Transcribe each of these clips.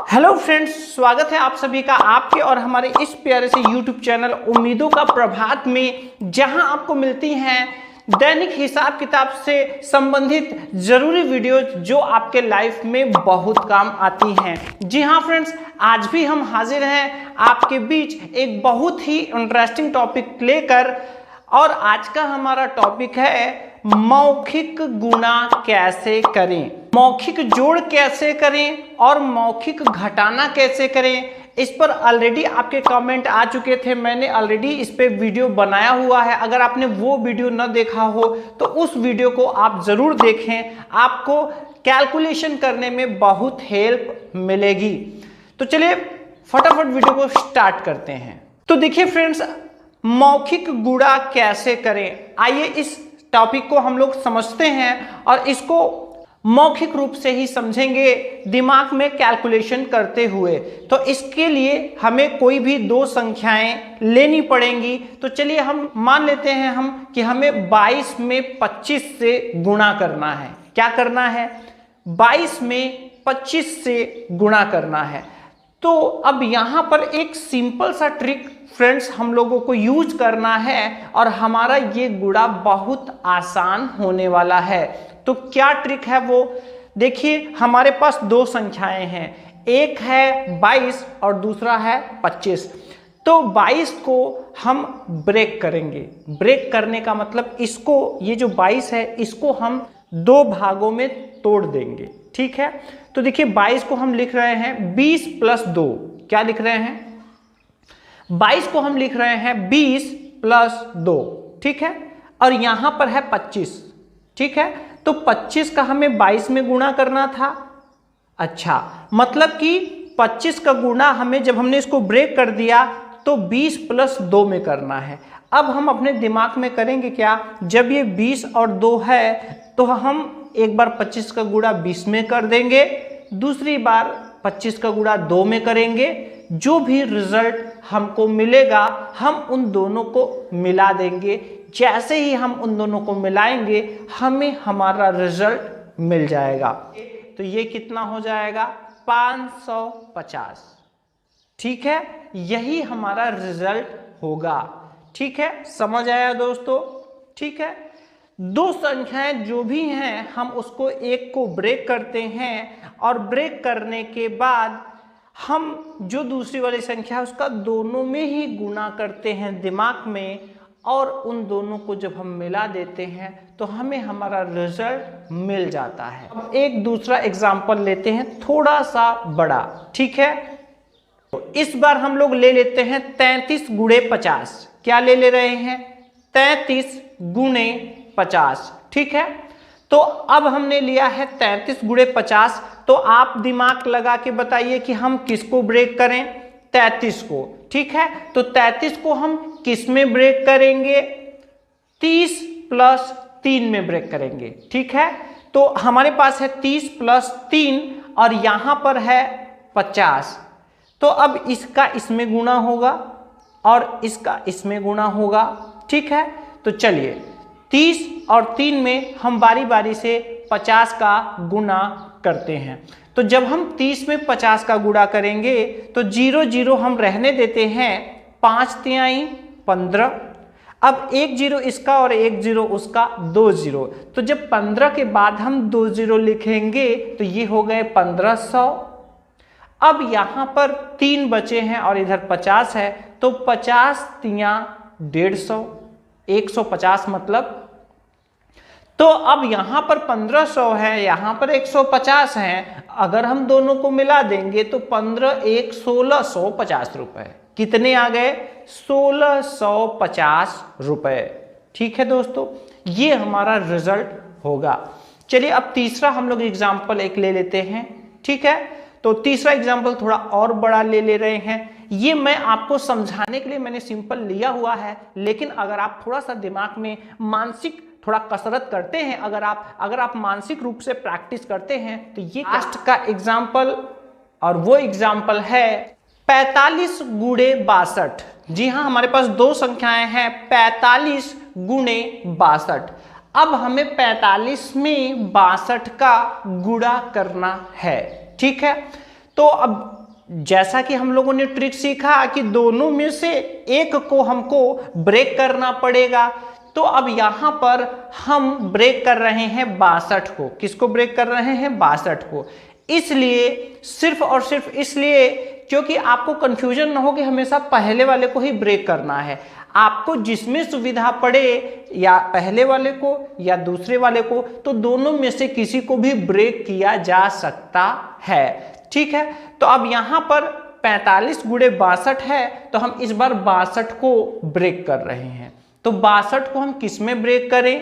Hello friends, स्वागत है आप सभी का आपके और हमारे इस प्यारे से यूट्यूब चैनल उम्मीदों का प्रभात में, जहां आपको मिलती हैं दैनिक हिसाब किताब से संबंधित जरूरी वीडियो जो आपके लाइफ में बहुत काम आती हैं। जी हां फ्रेंड्स, आज भी हम हाजिर हैं आपके बीच एक बहुत ही इंटरेस्टिंग टॉपिक लेकर, और आज का हमारा टॉपिक है मौखिक गुणा कैसे करें, मौखिक जोड़ कैसे करें और मौखिक घटाना कैसे करें। इस पर ऑलरेडी आपके कमेंट आ चुके थे, मैंने ऑलरेडी इस पे वीडियो बनाया हुआ है। अगर आपने वो वीडियो न देखा हो तो उस वीडियो को आप जरूर देखें, आपको कैलकुलेशन करने में बहुत हेल्प मिलेगी। तो चलिए फटाफट वीडियो को स्टार्ट करते हैं। तो देखिए फ्रेंड्स, मौखिक गुणा कैसे करें, आइए इस टॉपिक को हम लोग समझते हैं और इसको मौखिक रूप से ही समझेंगे, दिमाग में कैलकुलेशन करते हुए। तो इसके लिए हमें कोई भी दो संख्याएं लेनी पड़ेंगी। तो चलिए हम मान लेते हैं कि हमें 22 में 25 से गुणा करना है। क्या करना है? 22 में 25 से गुणा करना है। तो अब यहां पर एक सिंपल सा ट्रिक फ्रेंड्स हम लोगों को यूज करना है और हमारा ये गुणा बहुत आसान होने वाला है। तो क्या ट्रिक है वो देखिए, हमारे पास दो संख्याएं हैं, एक है 22 और दूसरा है 25। तो 22 को हम ब्रेक करेंगे। ब्रेक करने का मतलब इसको, ये जो 22 है इसको हम दो भागों में तोड़ देंगे। ठीक है, तो देखिए 22 को हम लिख रहे हैं 20 प्लस 2। क्या लिख रहे हैं? 22 को हम लिख रहे हैं 20 प्लस 2। ठीक है, और यहां पर है 25। ठीक है, तो 25 का हमें 22 में गुणा करना था। अच्छा, मतलब कि 25 का गुणा हमें, जब हमने इसको ब्रेक कर दिया तो 20 प्लस 2 में करना है। अब हम अपने दिमाग में करेंगे क्या, जब ये 20 और 2 है तो हम एक बार 25 का गुणा 20 में कर देंगे, दूसरी बार 25 का गुणा 2 में करेंगे। जो भी रिजल्ट हमको मिलेगा हम उन दोनों को मिला देंगे। जैसे ही हम उन दोनों को मिलाएंगे हमें हमारा रिजल्ट मिल जाएगा। तो ये कितना हो जाएगा? 550। ठीक है, यही हमारा रिजल्ट होगा। ठीक है, समझ आया दोस्तों? ठीक है, दो संख्याएं जो भी हैं हम उसको एक को ब्रेक करते हैं और ब्रेक करने के बाद हम जो दूसरी वाली संख्या है उसका दोनों में ही गुणा करते हैं दिमाग में, और उन दोनों को जब हम मिला देते हैं तो हमें हमारा रिजल्ट मिल जाता है। अब एक दूसरा एग्जांपल लेते हैं, थोड़ा सा बड़ा। ठीक है, तो इस बार हम लोग ले लेते हैं 33 गुणे 50। क्या ले रहे हैं? 33 गुणे 50। ठीक है, तो अब हमने लिया है 33 गुणे 50। तो आप दिमाग लगा के बताइए कि हम किसको ब्रेक करें? 33 को। ठीक है, तो 33 को हम किस में ब्रेक करेंगे? 30 प्लस 3 में ब्रेक करेंगे। ठीक है, तो हमारे पास है 30 प्लस 3 और यहां पर है 50। तो अब इसका इसमें गुणा होगा और इसका इसमें गुणा होगा। ठीक है, तो चलिए 30 और 3 में हम बारी बारी से 50 का गुणा करते हैं। तो जब हम 30 में 50 का गुणा करेंगे तो 0 0 हम रहने देते हैं, 5 तिहाई 15। अब एक 0 इसका और एक 0 उसका, 2 0। तो जब 15 के बाद हम 2 0 लिखेंगे तो ये हो गए 1500। अब यहां पर 3 बचे हैं और इधर 50 है, तो 50 तिया 150, 150 मतलब। तो अब यहां पर 1500 है, यहां पर 150 है, अगर हम दोनों को मिला देंगे तो 15 1 1650 रुपए। कितने आ गए? 1650 रुपए। ठीक है दोस्तों, ये हमारा रिजल्ट होगा। चलिए अब तीसरा हम लोग एग्जाम्पल एक ले लेते हैं। ठीक है, तो तीसरा एग्जाम्पल थोड़ा और बड़ा ले रहे हैं। ये मैं आपको समझाने के लिए मैंने सिंपल लिया हुआ है, लेकिन अगर आप थोड़ा सा दिमाग में मानसिक थोड़ा कसरत करते हैं, अगर आप मानसिक रूप से प्रैक्टिस करते हैं तो ये लास्ट का एग्जाम्पल, और वो एग्जाम्पल है 45 गुणे 62। जी हाँ, हमारे पास दो संख्याएं हैं 45 गुणे 62। अब हमें 45 में 62 का गुणा करना है। ठीक है, तो अब जैसा कि हम लोगों ने ट्रिक सीखा कि दोनों में से एक को हमको ब्रेक करना पड़ेगा, तो अब यहां पर हम ब्रेक कर रहे हैं 62 को। किसको ब्रेक कर रहे हैं? 62 को। इसलिए सिर्फ और सिर्फ इसलिए क्योंकि आपको कंफ्यूजन ना हो कि हमेशा पहले वाले को ही ब्रेक करना है। आपको जिसमें सुविधा पड़े, या पहले वाले को या दूसरे वाले को, तो दोनों में से किसी को भी ब्रेक किया जा सकता है। ठीक है, तो अब यहां पर 45 गुणे 62 है, तो हम इस बार 62 को ब्रेक कर रहे हैं। तो 62 को हम किस में ब्रेक करें?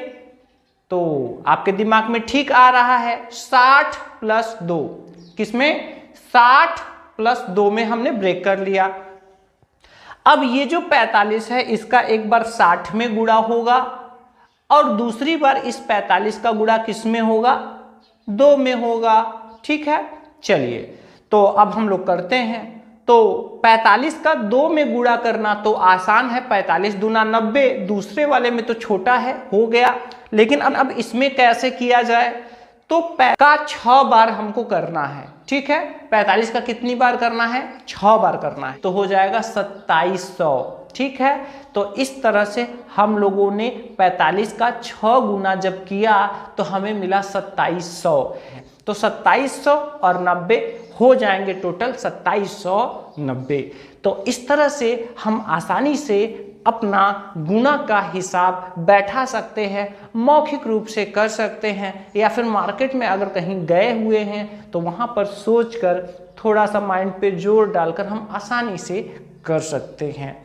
तो आपके दिमाग में ठीक आ रहा है, 60 + 2। किसमें? 60 + 2 में हमने ब्रेक कर लिया। अब ये जो 45 है इसका एक बार 60 में गुणा होगा, और दूसरी बार इस 45 का गुणा किस में होगा? 2 में होगा। ठीक है, चलिए तो अब हम लोग करते हैं। तो 45 का 2 में गुणा करना तो आसान है, 45 दूना 90, दूसरे वाले में तो छोटा है, हो गया। लेकिन अब इसमें कैसे किया जाए? तो का 6 बार हमको करना है। ठीक है, 45 का कितनी बार करना है? 6 बार करना है, तो हो जाएगा 2700। ठीक है, तो इस तरह से हम लोगों ने 45 का 6 गुना जब किया तो हमें मिला 2700। तो 2700 और 90 हो जाएंगे टोटल 2790। तो इस तरह से हम आसानी से अपना गुना का हिसाब बैठा सकते हैं, मौखिक रूप से कर सकते हैं, या फिर मार्केट में अगर कहीं गए हुए हैं तो वहाँ पर सोचकर थोड़ा सा माइंड पे जोर डालकर हम आसानी से कर सकते हैं।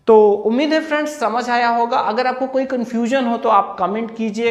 तो उम्मीद है फ्रेंड्स समझ आया होगा। अगर आपको कोई कंफ्यूजन हो तो आप कमेंट कीजिए।